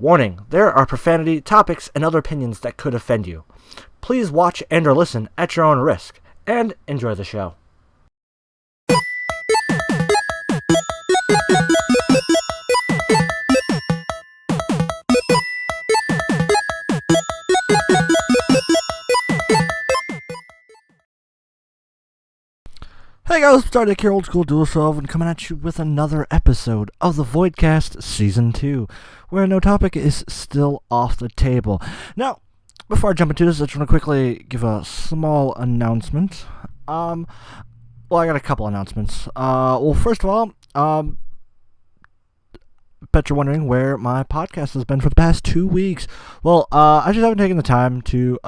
Warning, there are profanity, topics, and other opinions that could offend you. Please watch and or listen at your own risk, and enjoy the show. Hey guys, it's RDiK here, Old School Duelist, and coming at you with another episode of the Voidcast Season 2, where no topic is still off the table. Now, before I jump into this, I just want to quickly give a small announcement. I got a couple announcements. First of all, bet you're wondering where my podcast has been for the past 2 weeks. Well, I just haven't taken the time to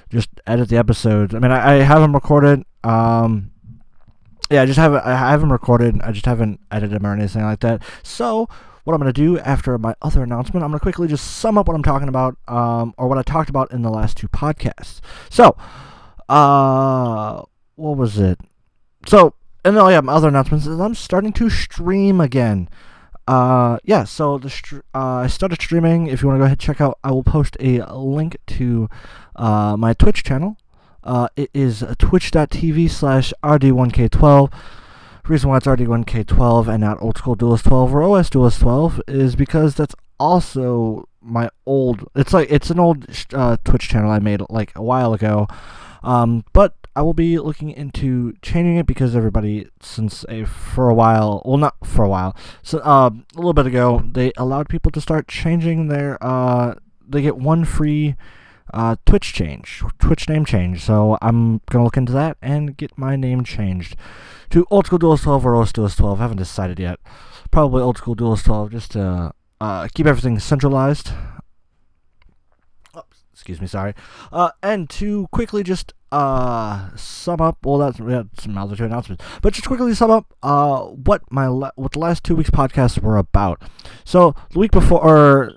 just edit the episodes. I mean, I have them recorded. I have them recorded. I just haven't edited them or anything like that. So, what I'm going to do after my other announcement, I'm going to quickly just sum up what I'm talking about, or what I talked about in the last 2 podcasts. So, what was it? So, and my other announcements is I'm starting to stream again. I started streaming. If you want to go ahead and check out, I will post a link to my Twitch channel. It is twitch.tv/RD1K12. The reason why it's RD1K12 and not Old School Duelist 12 or OS Duelist 12 is because that's also my old. It's an old Twitch channel I made like a while ago. But I will be looking into changing it because everybody, a little bit ago, they allowed people to start changing their. They get one free Twitch name change. So I'm gonna look into that and get my name changed to Old School Duelist 12 or OS Duelist 12. I haven't decided yet. Probably Old School Duelist 12, just to keep everything centralized. Excuse me, sorry. And to quickly just sum up, we had some other 2 announcements, but just quickly sum up what the last 2 weeks podcasts were about. So the week before, or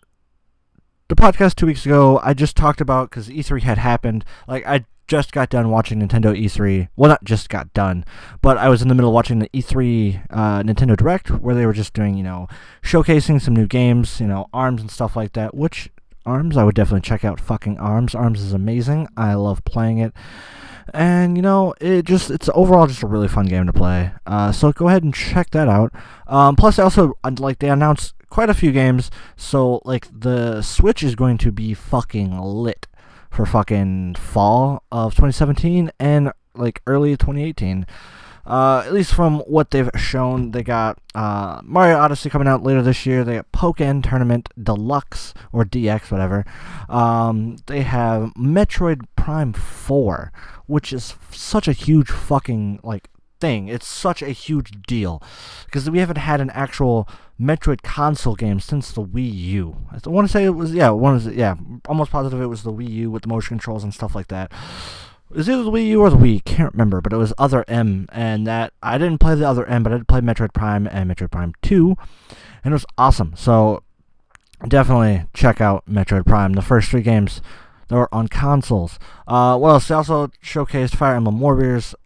the podcast 2 weeks ago, I just talked about, because E3 had happened, I just got done watching Nintendo E3. Well, not just got done, but I was in the middle of watching the E3 Nintendo Direct, where they were just doing, showcasing some new games, ARMS and stuff like that, which ARMS, I would definitely check out fucking ARMS. ARMS is amazing. I love playing it. And, it's overall just a really fun game to play. So go ahead and check that out. Plus, they announced quite a few games. So, the Switch is going to be fucking lit for fucking fall of 2017 and, early 2018. At least from what they've shown, they got Mario Odyssey coming out later this year. They got Pokken Tournament Deluxe, or DX, whatever. They have Metroid Prime 4, which is such a huge fucking, thing. It's such a huge deal, because we haven't had an actual Metroid console game since the Wii U. I want to say it was, almost positive it was the Wii U with the motion controls and stuff like that. It was either the Wii U or the Wii, can't remember, but it was Other M, and that, I didn't play the Other M, but I did play Metroid Prime and Metroid Prime 2, and it was awesome. So, definitely check out Metroid Prime, the first 3 games that were on consoles. What else? They also showcased Fire Emblem Warriors,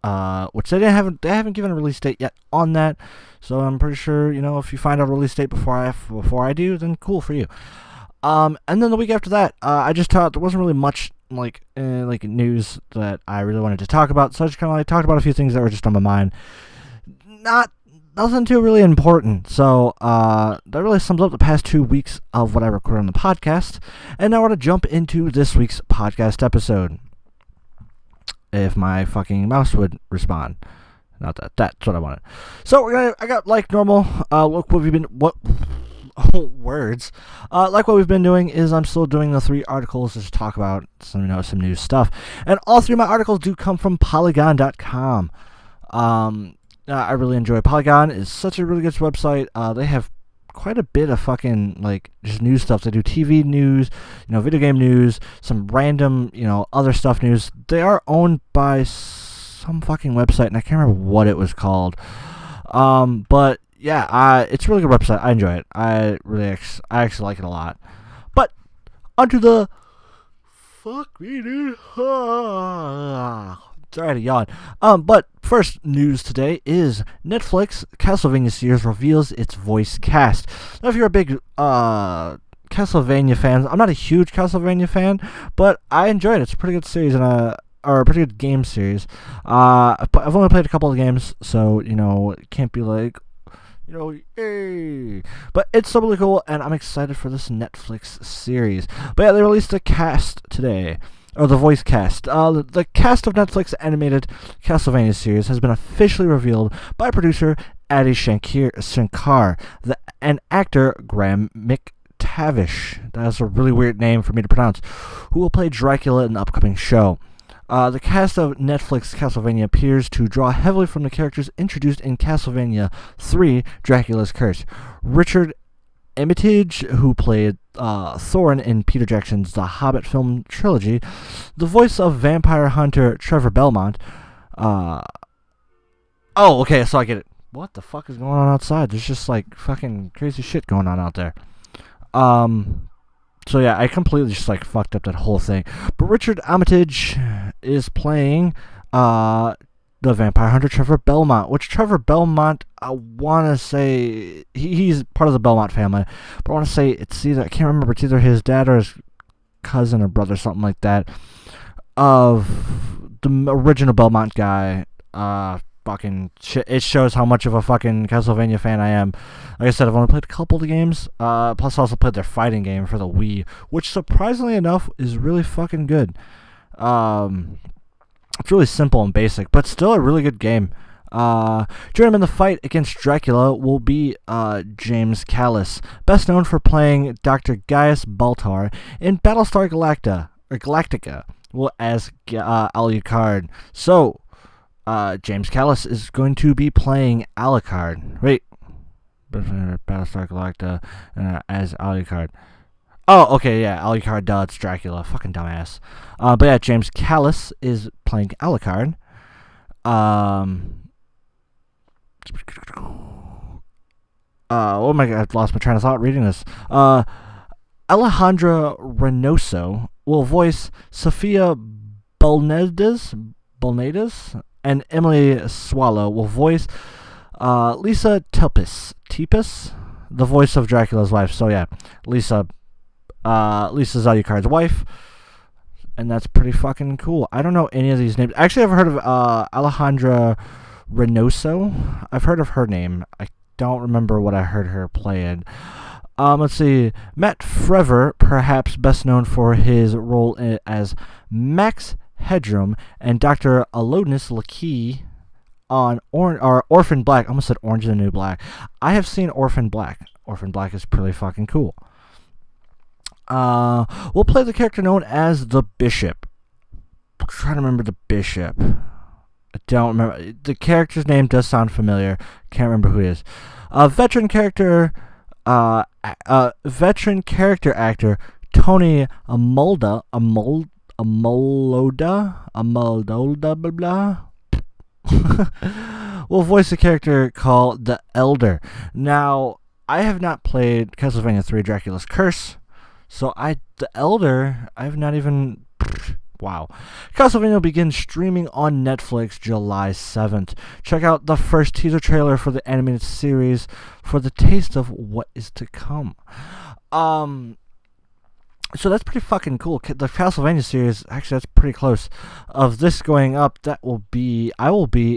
which they haven't given a release date yet on that, so I'm pretty sure, if you find out a release date before I do, then cool for you. And then the week after that, I just thought there wasn't really much news that I really wanted to talk about, so I just kind of talked about a few things that were just on my mind. Nothing too really important. So that really sums up the past 2 weeks of what I recorded on the podcast. And now we're going to jump into this week's podcast episode. If my fucking mouse would respond. Not that. That's what I wanted. So I got like normal. Like what we've been doing is I'm still doing the 3 articles just to talk about some new stuff. And all 3 of my articles do come from Polygon.com. I really enjoy Polygon. It's such a really good website. They have quite a bit of fucking just news stuff. They do TV news, video game news, some random, other stuff news. They are owned by some fucking website, and I can't remember what it was called. But yeah, it's a really good website. I enjoy it. I actually like it a lot. But onto the fuck me, dude. Sorry to yawn. But first news today is Netflix Castlevania series reveals its voice cast. Now, if you're a big Castlevania Castlevania fans. I'm not a huge Castlevania fan, but I enjoyed it. It's a pretty good series or a pretty good game series. I've only played a couple of games, so it can't be like, yay. But it's so really cool, and I'm excited for this Netflix series. But yeah, they released a cast today. Or the voice cast. The cast of Netflix animated Castlevania series has been officially revealed by producer Adi Shankar and actor Graham McTavish. That is a really weird name for me to pronounce. Who will play Dracula in the upcoming show. The cast of Netflix Castlevania appears to draw heavily from the characters introduced in Castlevania 3: Dracula's Curse. Richard Armitage, who played Thorin in Peter Jackson's The Hobbit film trilogy, the voice of vampire hunter Trevor Belmont. Okay, so I get it. What the fuck is going on outside? There's just like fucking crazy shit going on out there. So yeah, I completely just like fucked up that whole thing. But Richard Armitage is playing the vampire hunter Trevor Belmont, which Trevor Belmont, I want to say, he's part of the Belmont family, but I want to say it's either, I can't remember, it's either his dad or his cousin or brother, something like that, of the original Belmont guy. Fucking shit, it shows how much of a fucking Castlevania fan I am. Like I said, I've only played a couple of the games, plus I also played their fighting game for the Wii, which surprisingly enough is really fucking good. It's really simple and basic, but still a really good game. Joining him in the fight against Dracula will be James Callis, best known for playing Dr. Gaius Baltar in Battlestar Galactica, as Alucard. So, James Callis is going to be playing Alucard. Wait, Battlestar Galactica as Alucard. Oh, okay, yeah, Alucard, duh, it's Dracula. Fucking dumbass. But yeah, James Callis is playing Alucard. Oh my god, I've lost my train of thought reading this. Alejandra Reynoso will voice Sophia Bolnades, and Emily Swallow will voice Lisa Tepes, the voice of Dracula's wife. So yeah, Lisa's Alucard's wife, and that's pretty fucking cool. I don't know any of these names. Actually, I've heard of Alejandra Reynoso. I've heard of her name. I don't remember what I heard her play in. Let's see. Matt Frever, perhaps best known for his role as Max Headroom and Dr. Alonus Lakey on Orphan Black. I almost said Orange is the New Black. I have seen Orphan Black. Orphan Black is pretty fucking cool. We'll play the character known as the Bishop. I'm trying to remember the Bishop. I don't remember. The character's name does sound familiar. Can't remember who he is. Veteran character actor Tony Amolda, blah blah. Will voice a character called the Elder. Now, I have not played Castlevania 3: Dracula's Curse. So the Elder, I've not even... Wow. Castlevania will begin streaming on Netflix July 7th. Check out the first teaser trailer for the animated series for the taste of what is to come. So that's pretty fucking cool. The Castlevania series, actually that's pretty close. Of this going up, I will be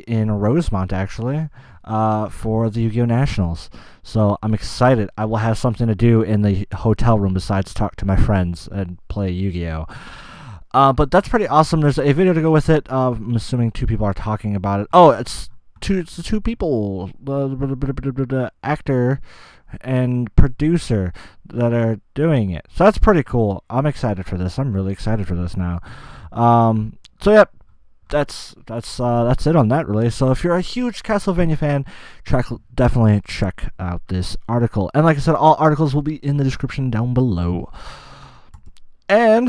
in Rosemont actually, for the Yu-Gi-Oh! Nationals. So I'm excited. I will have something to do in the hotel room besides talk to my friends and play Yu-Gi-Oh! But that's pretty awesome. There's a video to go with it. I'm assuming 2 people are talking about it. Oh, it's the 2 people, the actor and producer that are doing it. So that's pretty cool. I'm excited for this. I'm really excited for this now. So yeah, that's it on that really. So if you're a huge Castlevania fan, definitely check out this article. And like I said, all articles will be in the description down below. And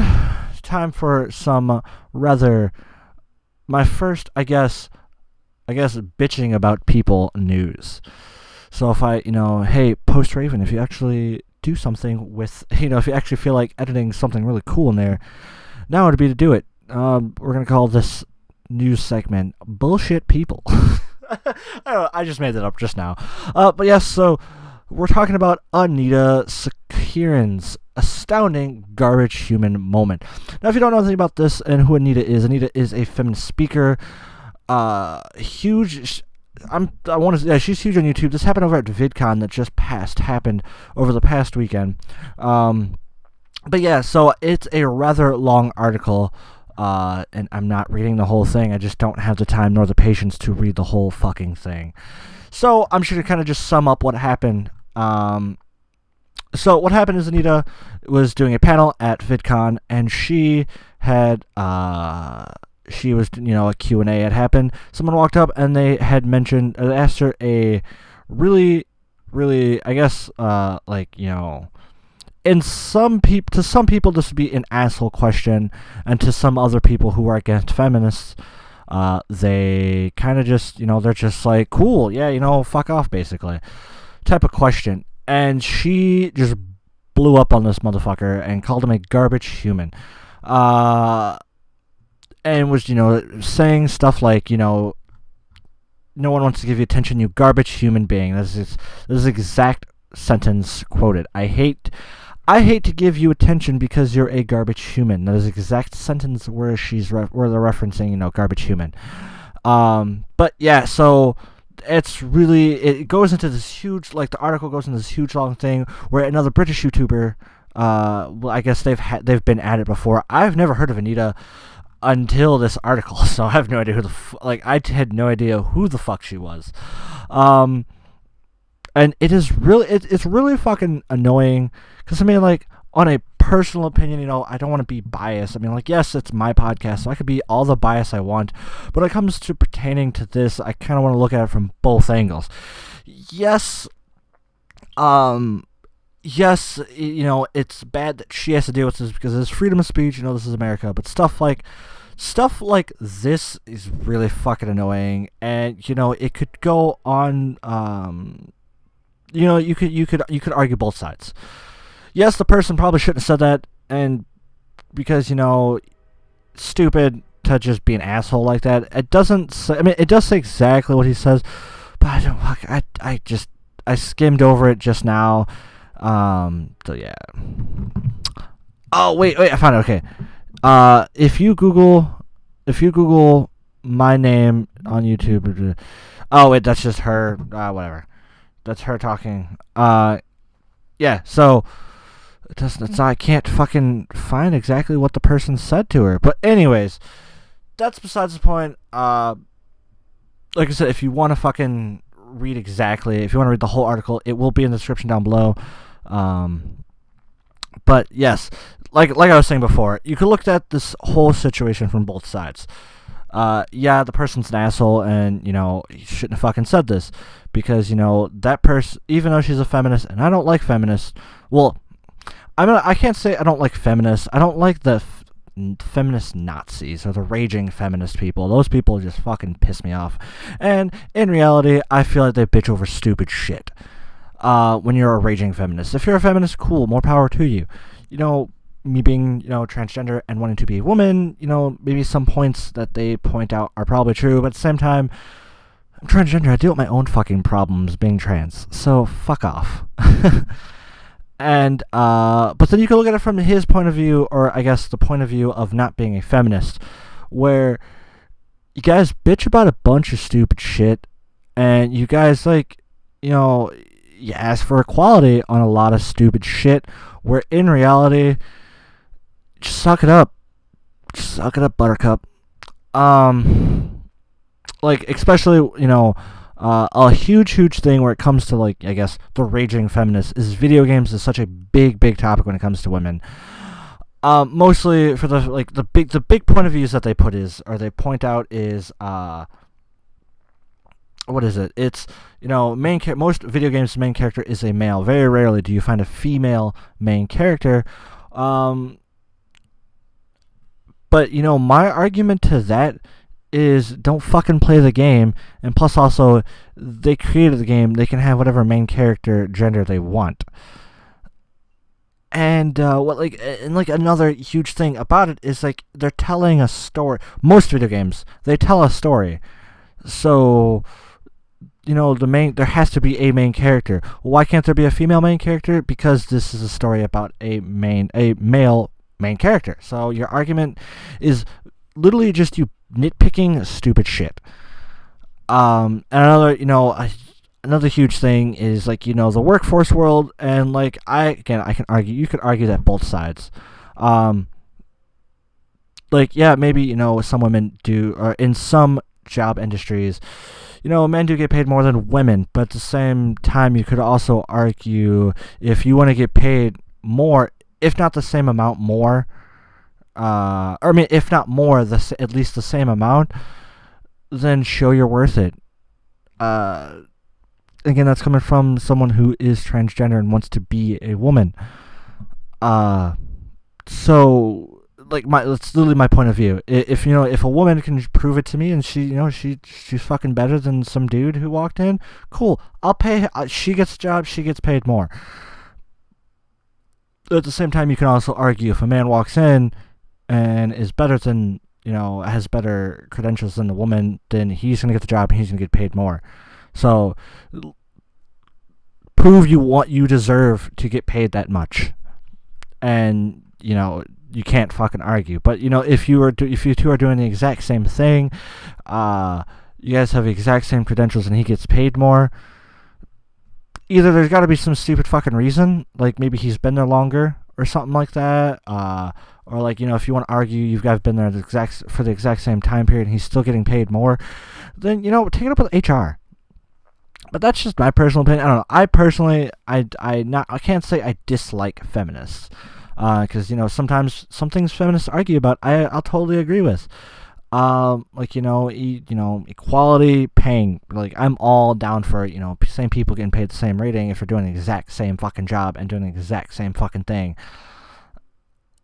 it's time for some my first, I guess bitching about people news. So if hey, Post Raven, if you actually do something with, if you actually feel like editing something really cool in there, now would be to do it. We're going to call this news segment Bullshit People. I don't know, I just made that up just now. But yes, so we're talking about Anita Sarkeesian's astounding garbage human moment. Now, if you don't know anything about this and who Anita is a feminist speaker, huge. She's huge on YouTube. This happened over at VidCon that just happened over the past weekend. But yeah, so it's a rather long article, and I'm not reading the whole thing. I just don't have the time nor the patience to read the whole fucking thing. So I'm just gonna kind of just sum up what happened. So what happened is Anita was doing a panel at VidCon, and she had was, a Q&A had happened. Someone walked up and they had mentioned, asked her a really, really, I guess, to some people this would be an asshole question, and to some other people who are against feminists, they kind of just, they're just like, cool, yeah, fuck off, basically, type of question. And she just blew up on this motherfucker and called him a garbage human. And was, saying stuff like, no one wants to give you attention, you garbage human being. This is the exact sentence quoted. I hate to give you attention because you're a garbage human. That is the exact sentence where they're referencing, garbage human. But yeah, so it goes into this huge, the article goes into this huge long thing where another British YouTuber, I guess they've been at it before. I've never heard of Anita until this article, so I have no idea I had no idea who the fuck she was. And it is really, it's really fucking annoying, because on a personal opinion, I don't want to be biased. Yes, it's my podcast, so I could be all the bias I want, but when it comes to pertaining to this, I kind of want to look at it from both angles. Yes, it's bad that she has to deal with this because it's freedom of speech, this is America, but stuff like this is really fucking annoying, and it could go on. You could argue both sides. Yes, the person probably shouldn't have said that, and because stupid to just be an asshole like that. It doesn't say. It does say exactly what he says, but I skimmed over it just now. So yeah. Oh wait, I found it. Okay. If you Google my name on YouTube, oh wait, that's just her. Whatever. That's her talking. Yeah. So I can't fucking find exactly what the person said to her. But anyways, that's besides the point. Like I said, if you want to fucking read if you want to read the whole article, it will be in the description down below. But yes, like I was saying before, you could look at this whole situation from both sides. Yeah, the person's an asshole, and he shouldn't have fucking said this, because that person, even though she's a feminist, and I don't like feminists. Well, I can't say I don't like feminists. I don't like the feminist Nazis or the raging feminist people. Those people just fucking piss me off. And in reality, I feel like they bitch over stupid shit. When you're a raging feminist, if you're a feminist, cool, more power to you. Me being, transgender and wanting to be a woman, maybe some points that they point out are probably true, but at the same time, I'm transgender, I deal with my own fucking problems being trans, so fuck off. And, but then you can look at it from his point of view, or I guess the point of view of not being a feminist, where you guys bitch about a bunch of stupid shit, and you guys, you ask for equality on a lot of stupid shit, where in reality, just suck it up. Just suck it up, buttercup. Especially, a huge thing where it comes to, I guess, the raging feminists is video games is such a big topic when it comes to women. Mostly for the big point of views that they point out is, what is it? It's, most video games, the main character is a male. Very rarely do you find a female main character. But, my argument to that is don't fucking play the game, and plus also, they created the game, they can have whatever main character gender they want. And, another huge thing about it is, they're telling a story. Most video games, they tell a story. So, there has to be a main character. Well, why can't there be a female main character? Because this is a story about a male main character. So your argument is literally just you nitpicking stupid shit. And another huge thing is the workforce world, and I can argue, you could argue that both sides. Maybe some women do, or in some job industries, men do get paid more than women, but at the same time, you could also argue if you want to get paid more, if not the same amount more, if not more, at least the same amount, then show you're worth it. Again, that's coming from someone who is transgender and wants to be a woman. That's literally my point of view. If a woman can prove it to me, and she's fucking better than some dude who walked in, cool. I'll pay. She gets a job. She gets paid more. At the same time, you can also argue if a man walks in and is better than has better credentials than the woman, then he's gonna get the job and he's gonna get paid more. So prove you deserve to get paid that much, and you can't fucking argue. But if you two are doing the exact same thing, you guys have the exact same credentials and he gets paid more, either there's got to be some stupid fucking reason, like maybe he's been there longer or something like that, or if you want to argue you've guys been there for the exact same time period and he's still getting paid more, then take it up with HR. But that's just my personal opinion. I don't know. I personally, I can't say I dislike feminists, because sometimes some things feminists argue about, I'll totally agree with. Equality, paying. I'm all down for same people getting paid the same rating if they're doing the exact same fucking job and doing the exact same fucking thing.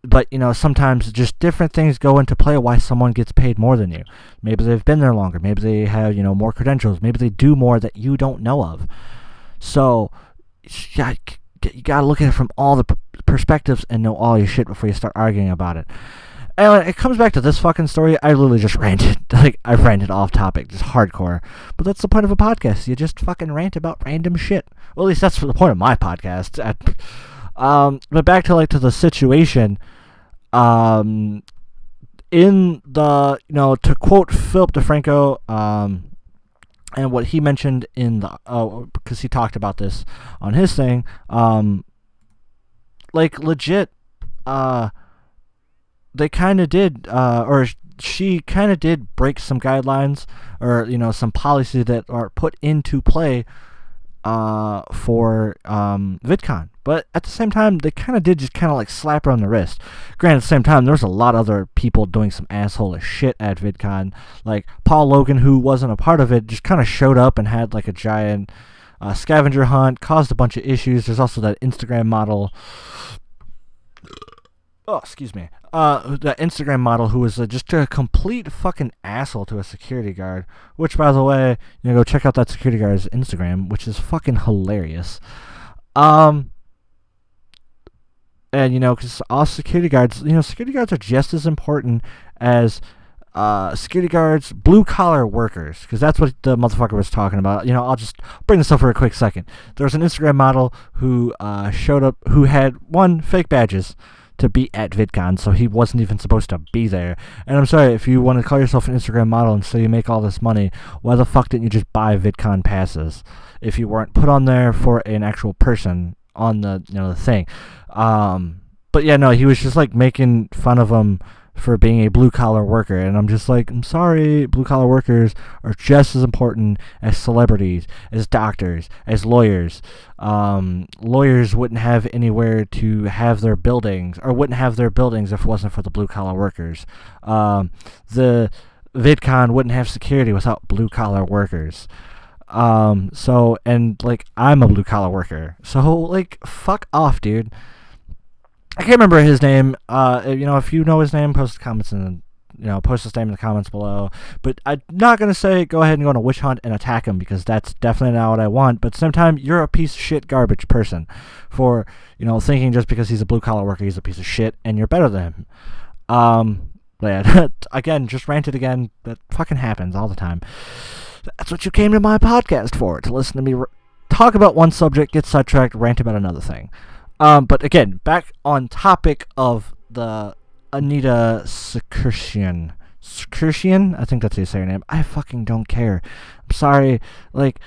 But sometimes just different things go into play why someone gets paid more than you. Maybe they've been there longer. Maybe they have more credentials. Maybe they do more that you don't know of. So you gotta look at it from all the perspectives and know all your shit before you start arguing about it. And when it comes back to this fucking story, I literally just ranted. I've ranted off topic, just hardcore. But that's the point of a podcast. You just fucking rant about random shit. Well, at least that's the point of my podcast. But back to the situation, in the, to quote Philip DeFranco, and what he mentioned in the, because he talked about this on his thing, legit, they kind of did, or she kind of did break some guidelines, or, some policies that are put into play, for, VidCon. But at the same time, they kind of did just slap her on the wrist. Granted, at the same time, there was a lot of other people doing some asshole shit at VidCon. Like Paul Logan, who wasn't a part of it, just kind of showed up and had a giant scavenger hunt, caused a bunch of issues. There's also that Instagram model. Oh, excuse me. That Instagram model who was just a complete fucking asshole to a security guard. Which, by the way, go check out that security guard's Instagram, which is fucking hilarious. And, because all security guards, security guards are just as important as security guards, blue-collar workers, because that's what the motherfucker was talking about. I'll just bring this up for a quick second. There was an Instagram model who showed up, who had, fake badges to be at VidCon, so he wasn't even supposed to be there. And I'm sorry, if you want to call yourself an Instagram model and say you make all this money, why the fuck didn't you just buy VidCon passes if you weren't put on there for an actual person on the the thing? But yeah, no, he was just making fun of him for being a blue-collar worker, and I'm just I'm sorry, blue-collar workers are just as important as celebrities, as doctors, as lawyers. Lawyers wouldn't have anywhere to have their buildings, or wouldn't have their buildings if it wasn't for the blue-collar workers. The VidCon wouldn't have security without blue-collar workers. I'm a blue-collar worker, so, fuck off, dude. I can't remember his name. If you know his name, post the comments post his name in the comments below. But I'm not gonna say go ahead and go on a witch hunt and attack him, because that's definitely not what I want. But at the same time, you're a piece of shit garbage person for thinking just because he's a blue collar worker he's a piece of shit and you're better than him. But yeah, again, just ranted again. That fucking happens all the time. That's what you came to my podcast for, to listen to me talk about one subject, get sidetracked, rant about another thing. But again, back on topic of the ANITA SARKEESIAN. SARKEESIAN? I think that's how you say her name. I fucking don't care. I'm sorry. Like,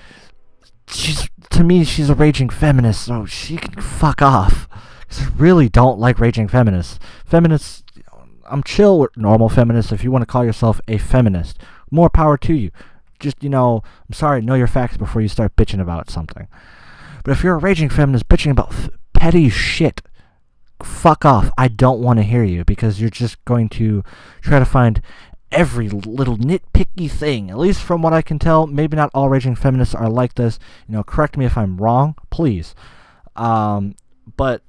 to me, she's a raging feminist, so she can fuck off. Because I really don't like raging feminists. Feminists, I'm chill with normal feminists. If you want to call yourself a feminist, more power to you. Just, I'm sorry, know your facts before you start bitching about something. But if you're a raging feminist bitching about petty shit, fuck off. I don't want to hear you, because you're just going to try to find every little nitpicky thing. At least from what I can tell, maybe not all raging feminists are like this. Correct me if I'm wrong, please. But,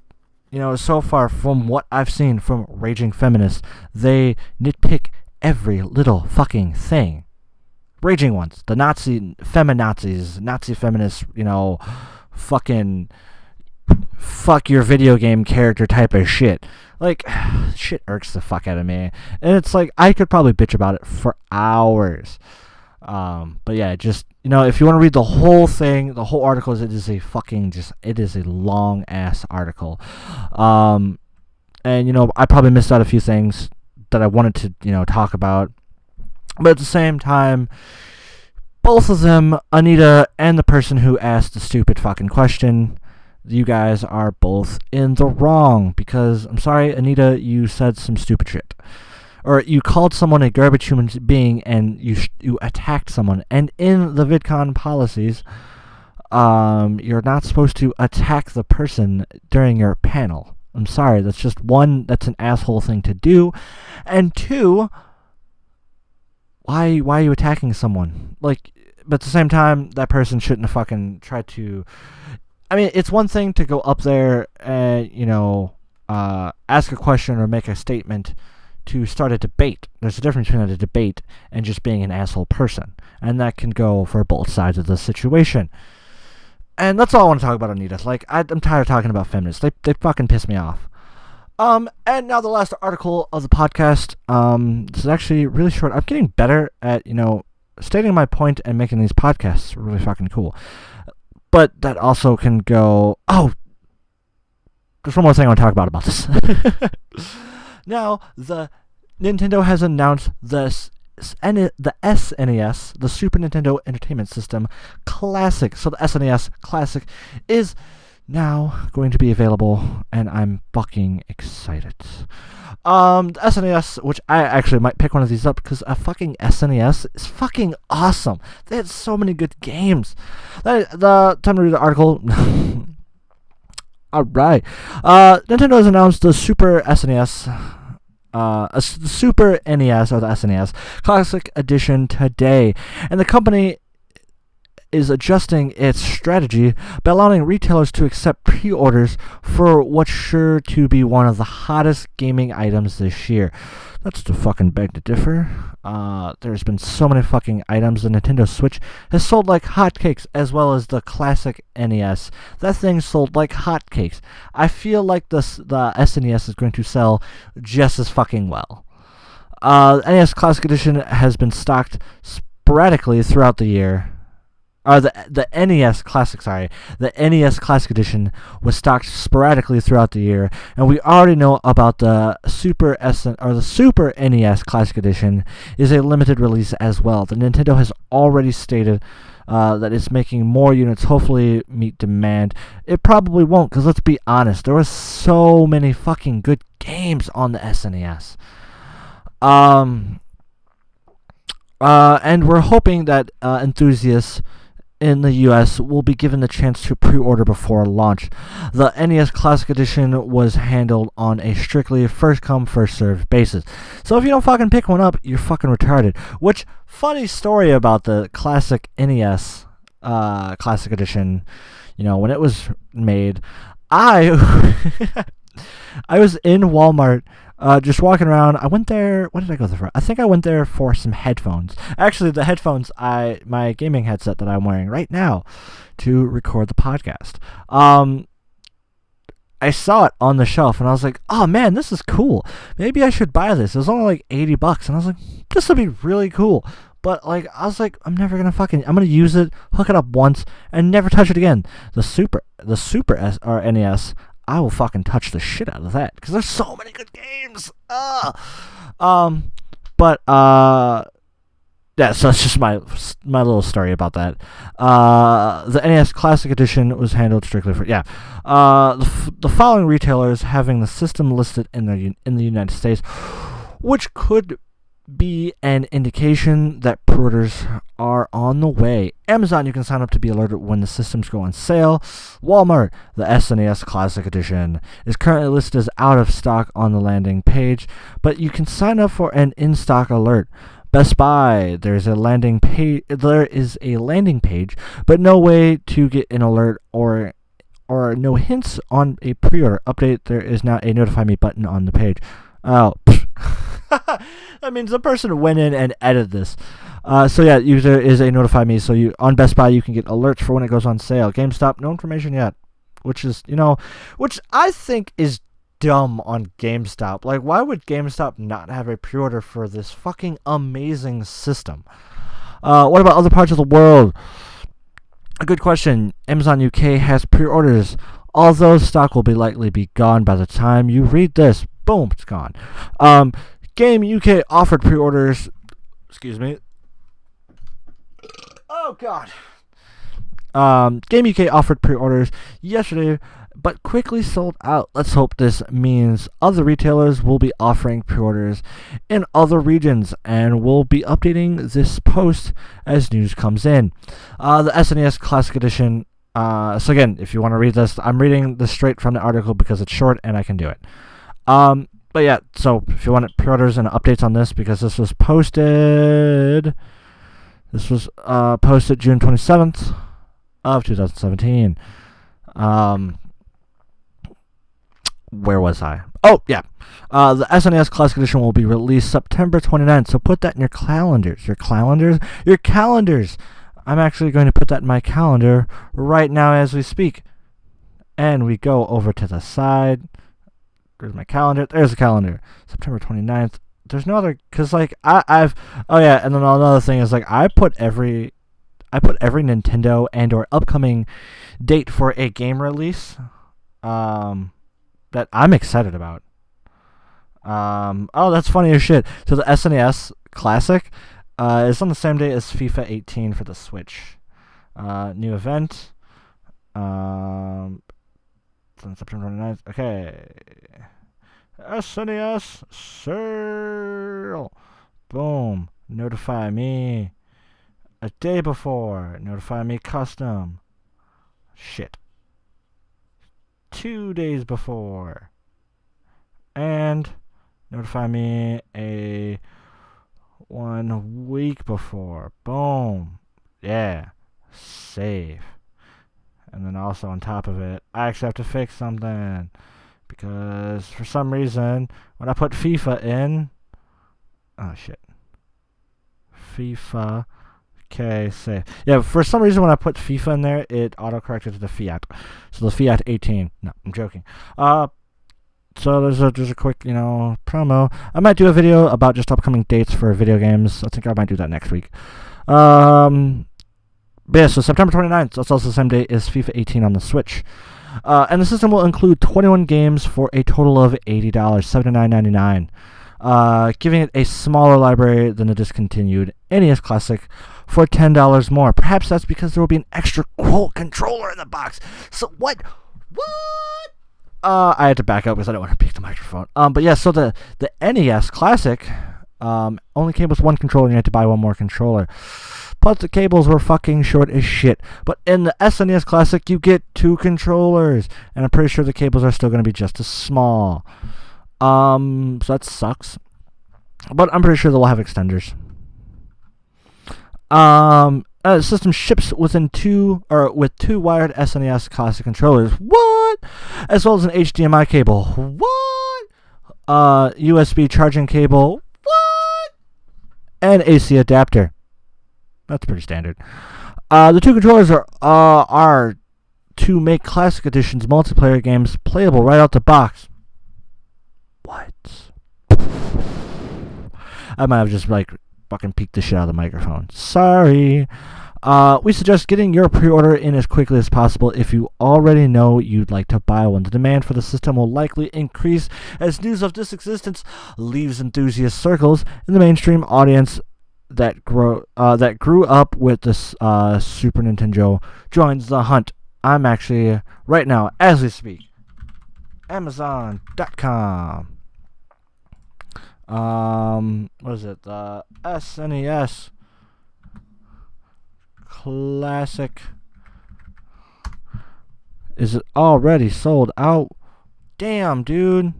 so far from what I've seen from raging feminists, they nitpick every little fucking thing. Raging ones, the feminazis, Nazi feminists, fucking fuck your video game character type of shit. Like, shit irks the fuck out of me. And it's like, I could probably bitch about it for hours. But yeah, just, if you want to read the whole thing, the whole article, it is a long ass article. And, I probably missed out a few things that I wanted to, talk about. But at the same time, both of them, ANITA and the person who asked the stupid fucking question, you guys are both in the wrong. Because, I'm sorry, ANITA, you said some stupid shit. Or you called someone a garbage human being, and you attacked someone. And in the VidCon policies, you're not supposed to attack the person during your panel. I'm sorry, that's just one, that's an asshole thing to do. And two, why are you attacking someone? Like, but at the same time, that person shouldn't have fucking tried to... I mean, it's one thing to go up there and, ask a question or make a statement to start a debate. There's a difference between a debate and just being an asshole person. And that can go for both sides of the situation. And that's all I want to talk about, ANITA. Like, I'm tired of talking about feminists. They fucking piss me off. And now the last article of the podcast. This is actually really short. I'm getting better at, stating my point and making these podcasts really fucking cool. But that also can go... Oh! There's one more thing I want to talk about this. Now, the Nintendo has announced the SNES, the Super Nintendo Entertainment System Classic. So the SNES Classic is now going to be available, and I'm fucking excited. The SNES, which I actually might pick one of these up, because a fucking SNES is fucking awesome. They had so many good games. The time to read the article. Alright. Nintendo has announced the Super SNES, the Super NES, or the SNES Classic Edition today. And the company is adjusting its strategy by allowing retailers to accept pre-orders for what's sure to be one of the hottest gaming items this year. That's to fucking beg to differ. There's been so many fucking items. The Nintendo Switch has sold like hotcakes, as well as the classic NES. That thing sold like hotcakes. I feel like the SNES is going to sell just as fucking well. The NES Classic Edition has been stocked sporadically throughout the year. The NES Classic, the NES Classic Edition was stocked sporadically throughout the year, and we already know about the Super NES Classic Edition is a limited release as well. The Nintendo has already stated that it's making more units, hopefully meet demand. It probably won't, because let's be honest, there were so many fucking good games on the SNES. And we're hoping that enthusiasts in the US will be given the chance to pre-order before launch. The NES Classic Edition was handled on a strictly first-come, first-served basis. So if you don't fucking pick one up, you're fucking retarded. Which, funny story about the classic NES Classic Edition, when it was made, I was in Walmart just walking around. I went there. What did I go there for? I think I went there for some headphones. Actually, the headphones, my gaming headset that I'm wearing right now to record the podcast. I saw it on the shelf, and I was like, oh man, this is cool. Maybe I should buy this. It was only like $80, and I was like, this would be really cool. But like, I was like, I'm gonna use it, hook it up once, and never touch it again. The Super S or NES, I will fucking touch the shit out of that because there's so many good games. Yeah, so that's just my little story about that. The NES Classic Edition was handled strictly for the following retailers having the system listed in the United States, which could be an indication that pre-orders are on the way. Amazon, you can sign up to be alerted when the systems go on sale. Walmart, the SNES Classic Edition is currently listed as out of stock on the landing page, but you can sign up for an in-stock alert. Best Buy, there is a landing page, but no way to get an alert or no hints on a pre-order update. There is not a notify me button on the page. Oh, that means the person went in and edited this. So yeah, there is a notify me. So on Best Buy you can get alerts for when it goes on sale. GameStop, no information yet, which I think is dumb on GameStop. Like, why would GameStop not have a pre-order for this fucking amazing system? What about other parts of the world? A good question. Amazon UK has pre-orders, although stock will likely be gone by the time you read this. Boom, it's gone. Game UK offered pre-orders. Excuse me. Oh God. Game UK offered pre-orders yesterday, but quickly sold out. Let's hope this means other retailers will be offering pre-orders in other regions, and we'll be updating this post as news comes in. The SNES Classic Edition. So again, if you want to read this, I'm reading this straight from the article because it's short and I can do it. But yeah, so if you want pre-orders and updates on this, because this was posted June 27th of 2017. Where was I? Oh, yeah. The SNES Classic Edition will be released September 29th, so put that in your calendars. Your calendars! I'm actually going to put that in my calendar right now as we speak. And we go over to the side. There's my calendar. There's the calendar. September 29th. There's no other, because like and then another thing is like I put every Nintendo and or upcoming date for a game release that I'm excited about. That's funny as shit. So the SNES Classic is on the same day as FIFA 18 for the Switch. New event. On September 29th. Okay. SNES sale. Boom. Notify me. A day before. Notify me custom. Shit. 2 days before. And notify me a 1 week before. Boom. Yeah. Save. And then also on top of it, I actually have to fix something. Because for some reason, when I put FIFA in... Oh, shit. FIFA... Okay, save. Yeah, for some reason when I put FIFA in there, it auto-corrected to the Fiat. So the Fiat 18. No, I'm joking. So there's a quick, promo. I might do a video about just upcoming dates for video games. I think I might do that next week. But yeah, so September 29th, that's also the same day as FIFA 18 on the Switch. And the system will include 21 games for a total of $80, $79.99. Giving it a smaller library than the discontinued NES Classic for $10 more. Perhaps that's because there will be an extra controller in the box. So what? I had to back up because I don't want to peek the microphone. But yeah, so the NES Classic only came with one controller, and you had to buy one more controller. Plus, the cables were fucking short as shit. But in the SNES Classic, you get 2 controllers. And I'm pretty sure the cables are still going to be just as small. So that sucks. But I'm pretty sure they'll have extenders. The system ships with 2 wired SNES Classic controllers. What? As well as an HDMI cable. What? USB charging cable. What? And AC adapter. That's pretty standard. The 2 controllers are to make Classic Edition's multiplayer games playable right out the box. What? I might have just fucking peek the shit out of the microphone. Sorry. We suggest getting your pre-order in as quickly as possible if you already know you'd like to buy one. The demand for the system will likely increase as news of this existence leaves enthusiast circles in the mainstream audience that grew up with this Super Nintendo joins the hunt. I'm actually, right now, as we speak, Amazon.com. What is it? The SNES Classic. Is it already sold out? Damn, dude.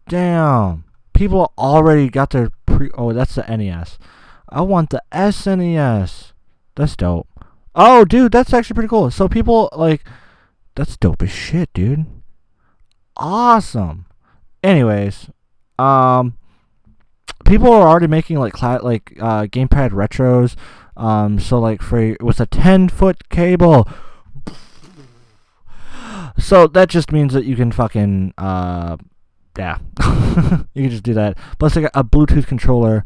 Damn. People already got their Oh, that's the NES. I want the SNES. That's dope. Oh, dude, that's actually pretty cool. So people, like, that's dope as shit, dude. Awesome. Anyways, people are already making, like, gamepad retros. So, like, with a 10-foot cable. So that just means that you can fucking, yeah. You can just do that. Plus, I got a Bluetooth controller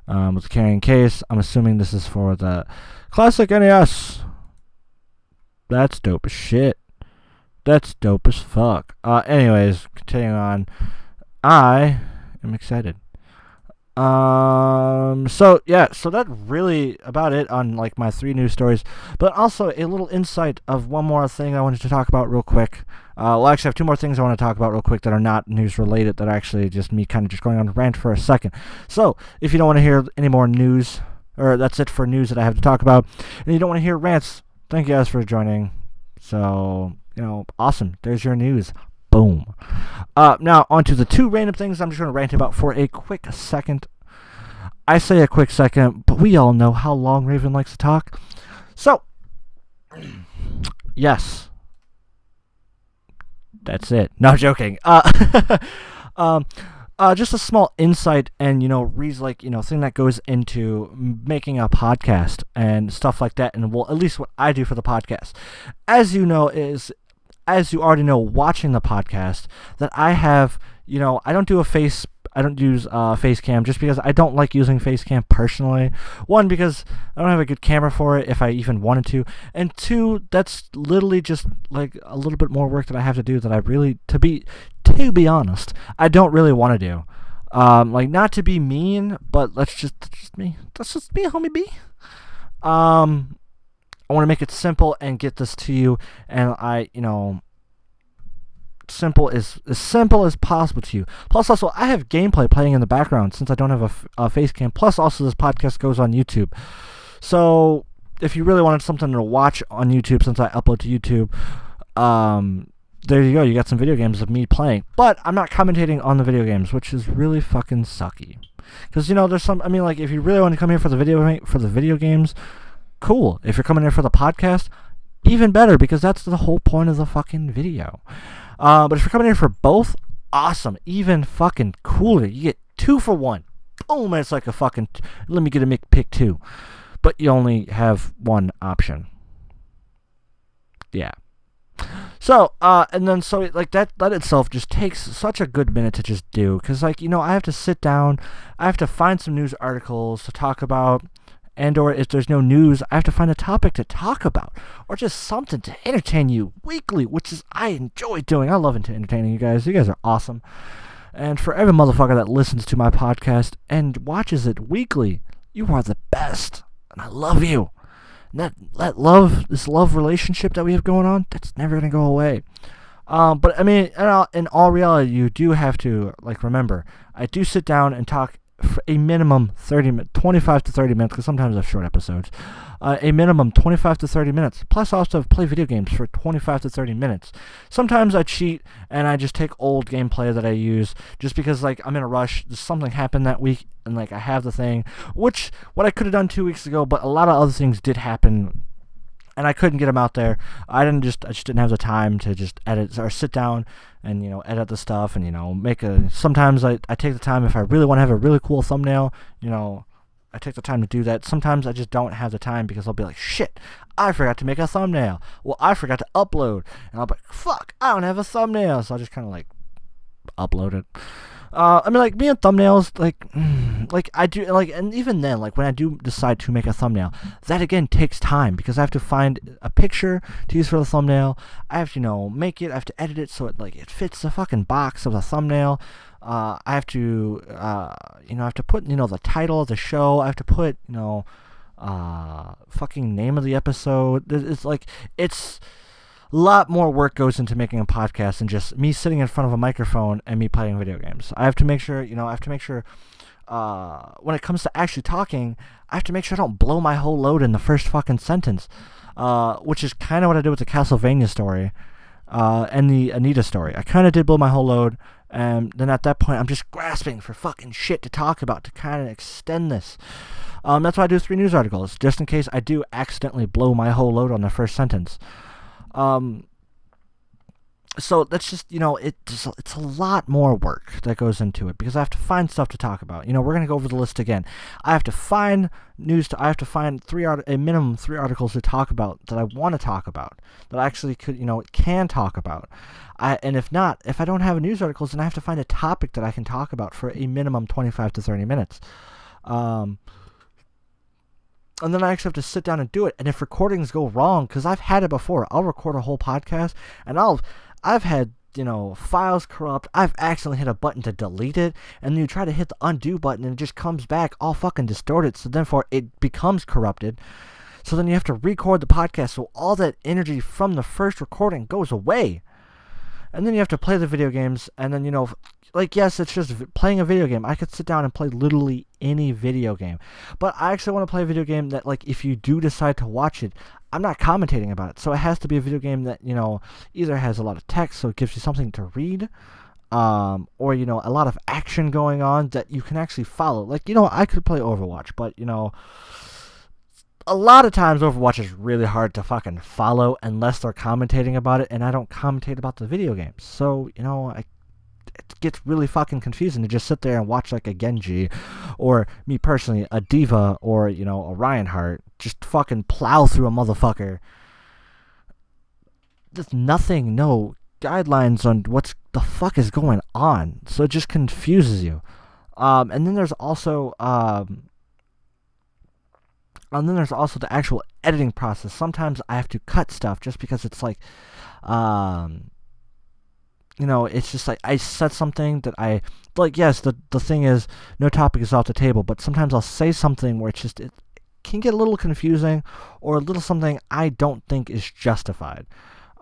with a carrying case. I'm assuming this is for the Classic NES. That's dope as shit. That's dope as fuck. Anyways, continuing on. I am excited. So that's really about it on, like, my 3 news stories, but also a little insight of one more thing I wanted to talk about real quick. Well, actually, I have 2 more things I want to talk about real quick that are not news related, that are actually just me kind of just going on a rant for a second. So, if you don't want to hear any more news, or that's it for news that I have to talk about, and you don't want to hear rants, thank you guys for joining. So, awesome. There's your news. Boom. Now, on to the 2 random things I'm just going to rant about for a quick second. I say a quick second, but we all know how long Raven likes to talk. So, yes. That's it. No, joking. Just a small insight and, thing that goes into making a podcast and stuff like that, and, well, at least what I do for the podcast. As you already know, watching the podcast, that I have, I don't use face cam just because I don't like using face cam personally. 1, because I don't have a good camera for it if I even wanted to. And 2, that's literally just like a little bit more work that I have to do that I really, to be honest, I don't really want to do. Like, not to be mean, but that's just me, homie B. I want to make it simple and get this to you, and simple as possible to you. Plus, also, I have gameplay playing in the background since I don't have a face cam. Plus, also, this podcast goes on YouTube. So, if you really wanted something to watch on YouTube, since I upload to YouTube, there you go. You got some video games of me playing. But I'm not commentating on the video games, which is really fucking sucky. Because, there's some, if you really want to come here for the video games, cool. If you're coming here for the podcast, even better, because that's the whole point of the fucking video. But if you're coming here for both, awesome. Even fucking cooler. You get 2 for 1. Boom, it's like a fucking, let me get a pick 2. But you only have 1 option. Yeah. So, and then, that itself just takes such a good minute to just do. Because, I have to sit down, I have to find some news articles to talk about, and or if there's no news, I have to find a topic to talk about, or just something to entertain you weekly, which is I enjoy doing. I love entertaining you guys. You guys are awesome. And for every motherfucker that listens to my podcast and watches it weekly, you are the best, and I love you. And this love relationship that we have going on, that's never gonna go away. But in all reality, you do have to remember, I do sit down and talk for a minimum 25 to 30 minutes, because sometimes I have short episodes. A minimum 25 to 30 minutes. Plus, I also play video games for 25 to 30 minutes. Sometimes I cheat, and I just take old gameplay that I use, just because, I'm in a rush. Something happened that week, and, I have the thing, what I could have done 2 weeks ago, but a lot of other things did happen, and I couldn't get them out there. I just didn't have the time to just edit, or sit down and, edit the stuff, and, sometimes I take the time, if I really want to have a really cool thumbnail, I take the time to do that. Sometimes I just don't have the time, because I'll be like, shit, I forgot to make a thumbnail. Well, I forgot to upload, and I'll be like, fuck, I don't have a thumbnail, so I just kind of, upload it. I mean, like, me and thumbnails, like, I do, like, and even then, like, when I do decide to make a thumbnail, that, again, takes time, because I have to find a picture to use for the thumbnail, I have to, make it, I have to edit it so it, like, it fits the fucking box of the thumbnail, I have to, I have to put, the title of the show, I have to put, fucking name of the episode, it's, like, it's... A lot more work goes into making a podcast than just me sitting in front of a microphone and me playing video games. I have to make sure, when it comes to actually talking, I have to make sure I don't blow my whole load in the first fucking sentence, which is kind of what I did with the Castlevania story, and the ANITA story. I kind of did blow my whole load, and then at that point, I'm just grasping for fucking shit to talk about to kind of extend this. That's why I do 3 news articles, just in case I do accidentally blow my whole load on the first sentence. So that's just, it's a lot more work that goes into it, because I have to find stuff to talk about. We're going to go over the list again. I have to find I have to find a minimum 3 articles to talk about that I want to talk about, that I actually can talk about. And if I don't have news articles, then I have to find a topic that I can talk about for a minimum 25 to 30 minutes. And then I actually have to sit down and do it. And if recordings go wrong, because I've had it before, I'll record a whole podcast, and I've had, files corrupt, I've accidentally hit a button to delete it, and then you try to hit the undo button, and it just comes back all fucking distorted, so therefore it becomes corrupted. So then you have to record the podcast, so all that energy from the first recording goes away. And then you have to play the video games, and then, yes, it's just playing a video game. I could sit down and play literally any video game. But I actually want to play a video game that, like, if you do decide to watch it, I'm not commentating about it. So it has to be a video game that, either has a lot of text, so it gives you something to read, or, a lot of action going on that you can actually follow. Like, I could play Overwatch, but, a lot of times Overwatch is really hard to fucking follow unless they're commentating about it, and I don't commentate about the video games. So, it gets really fucking confusing to just sit there and watch, like, a Genji, or me personally, a Diva, or, a Reinhardt, just fucking plow through a motherfucker. There's no guidelines on what the fuck is going on, so it just confuses you. And then there's also, the actual editing process. Sometimes I have to cut stuff just because it's like, it's just like I said something that yes, the thing is, no topic is off the table, but sometimes I'll say something where it can get a little confusing, or a little something I don't think is justified.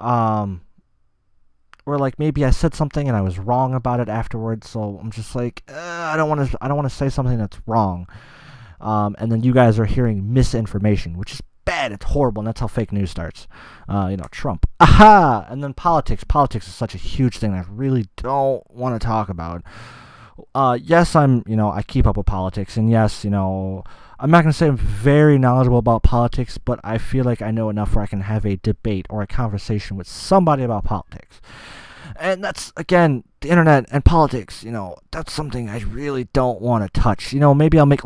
Or like maybe I said something and I was wrong about it afterwards, so I'm just like, I don't want to say something that's wrong. And then you guys are hearing misinformation, which is bad. It's horrible, and that's how fake news starts. Trump. Aha! And then politics. Politics is such a huge thing that I really don't want to talk about. Yes, I keep up with politics, and yes, I'm not going to say I'm very knowledgeable about politics, but I feel like I know enough where I can have a debate or a conversation with somebody about politics. And that's, again, the internet and politics, that's something I really don't want to touch. Maybe I'll make,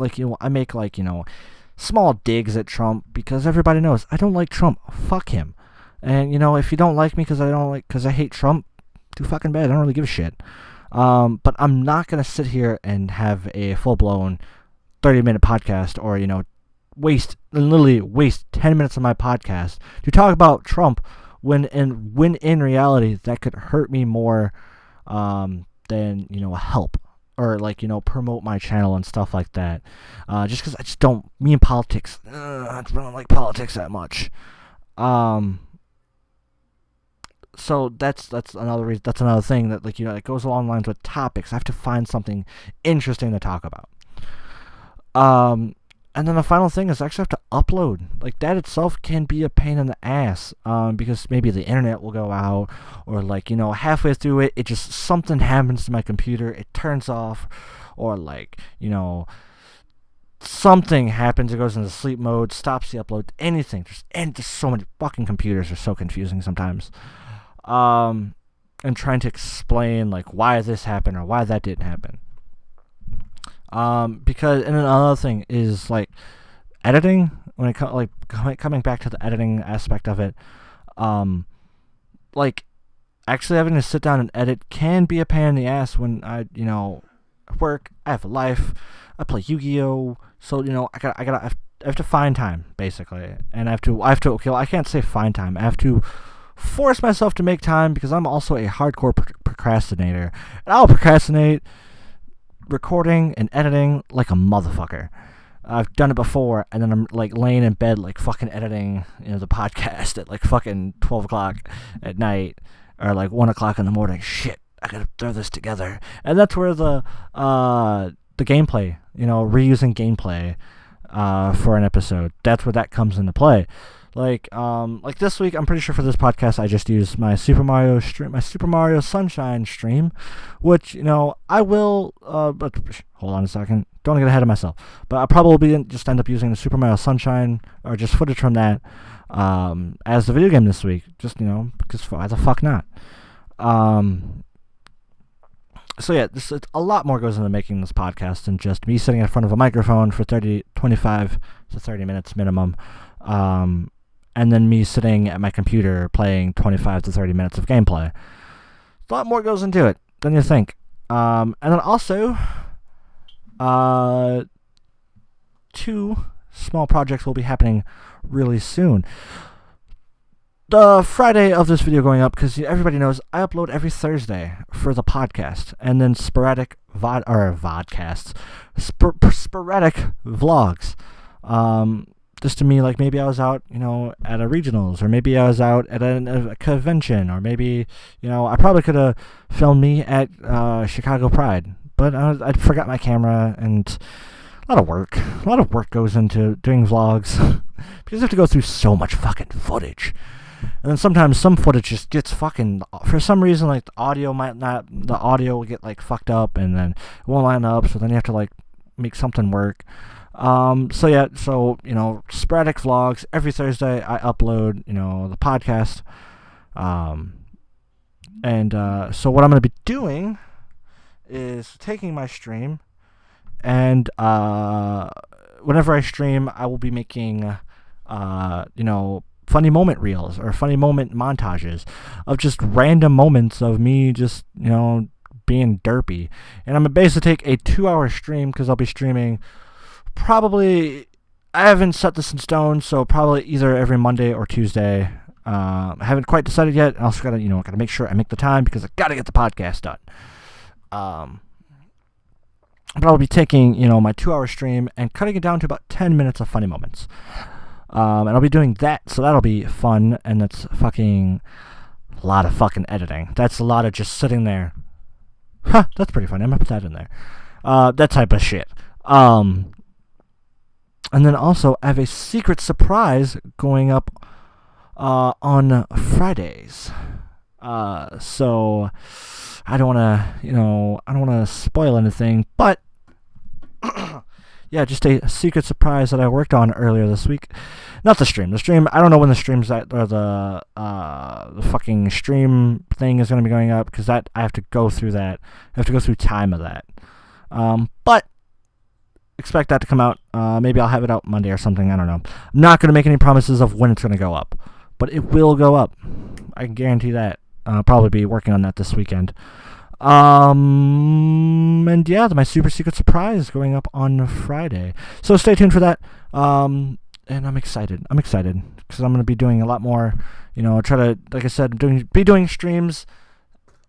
small digs at Trump, because everybody knows I don't like Trump. Fuck him. And, if you don't like me because I hate Trump, too fucking bad. I don't really give a shit. But I'm not going to sit here and have a full-blown 30-minute podcast, or, literally waste 10 minutes of my podcast to talk about Trump, when in reality that could hurt me more than help, or promote my channel and stuff like that. Just because I just don't, me and politics, I don't like politics that much. So that's another reason. That's another thing that it goes along lines with topics. I have to find something interesting to talk about. And then the final thing is I actually have to upload. Like, that itself can be a pain in the ass, because maybe the internet will go out, or halfway through it just, something happens to my computer, it turns off, or something happens, it goes into sleep mode, stops the upload, anything. Just so many fucking computers are so confusing sometimes. And trying to explain why this happened or why that didn't happen. Because, and another thing is editing, when it coming back to the editing aspect of it, actually having to sit down and edit can be a pain in the ass when work, I have a life, I play Yu-Gi-Oh, so, I have to find time, basically, and I have to, okay, well, I can't say find time, I have to force myself to make time, because I'm also a hardcore procrastinator, and I'll procrastinate recording and editing like a motherfucker. I've done it before, and then I'm like laying in bed like fucking editing, the podcast at like fucking 12 o'clock at night, or like 1 o'clock in the morning. Shit, I gotta throw this together. And that's where the gameplay, reusing gameplay for an episode, that's where that comes into play. Like this week, I'm pretty sure for this podcast, I just used my Super Mario Sunshine stream, which, I will, but hold on a second, don't get ahead of myself, but I'll probably just end up using the Super Mario Sunshine, or just footage from that, as the video game this week, just, because why the fuck not? So yeah, a lot more goes into making this podcast than just me sitting in front of a microphone for 25 to 30 minutes minimum, and then me sitting at my computer playing 25 to 30 minutes of gameplay. A lot more goes into it than you think. And then also, 2 small projects will be happening really soon. The Friday of this video going up, because everybody knows I upload every Thursday for the podcast, and then sporadic vodcasts, sporadic vlogs. Just to me, like, maybe I was out, at a regionals, or maybe I was out at a convention, or maybe, I probably could have filmed me at Chicago Pride, but I forgot my camera, and a lot of work goes into doing vlogs, because you have to go through so much fucking footage. And then sometimes some footage just gets fucking, for some reason, like, the audio will get, like, fucked up, and then it won't line up, so then you have to, like, make something work. So sporadic vlogs. Every Thursday I upload, the podcast. So what I'm going to be doing is taking my stream, and whenever I stream, I will be making, funny moment reels or funny moment montages of just random moments of me just, being derpy. And I'm going to basically take a 2-hour stream, because I'll be streaming probably, I haven't set this in stone, so probably either every Monday or Tuesday. I haven't quite decided yet. I also gotta make sure I make the time, because I gotta get the podcast done. But I'll be taking, my 2-hour stream and cutting it down to about 10 minutes of funny moments. And I'll be doing that, so that'll be fun, and that's fucking a lot of fucking editing. That's a lot of just sitting there. That's pretty funny. I'm gonna put that in there. That type of shit. And then also, I have a secret surprise going up on Fridays. So I don't want to spoil anything, but yeah, just a secret surprise that I worked on earlier this week. Not the stream. The stream, I don't know when the stream's at, or the fucking stream thing is going to be going up, because that I have to go through that. I have to go through time of that. But expect that to come out. Maybe I'll have it out Monday or something. I don't know. I'm not going to make any promises of when it's going to go up, but it will go up. I can guarantee that. I'll probably be working on that this weekend. And yeah, my super secret surprise going up on Friday. So stay tuned for that. And I'm excited. Because I'm going to be doing a lot more, try to, like I said, be doing streams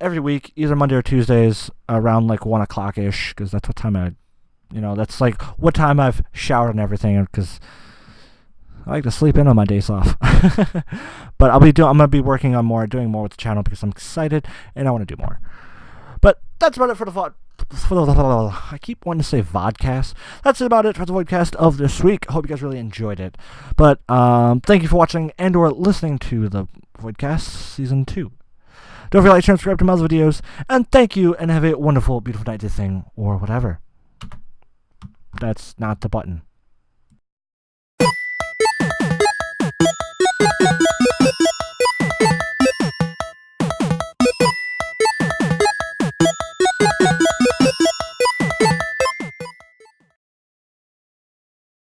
every week, either Monday or Tuesdays, around like 1 o'clock-ish, because that's what time that's like what time I've showered and everything, because I like to sleep in on my days off. But I'm going to be working on doing more with the channel, because I'm excited and I want to do more. But that's about it for the I keep wanting to say Voidcast. That's about it for the Voidcast of this week. Hope you guys really enjoyed it. But thank you for watching and or listening to the Voidcast Season 2. Don't forget to like, share, and subscribe to my other videos. And thank you, and have a wonderful, beautiful night, thing, or whatever. That's not the button.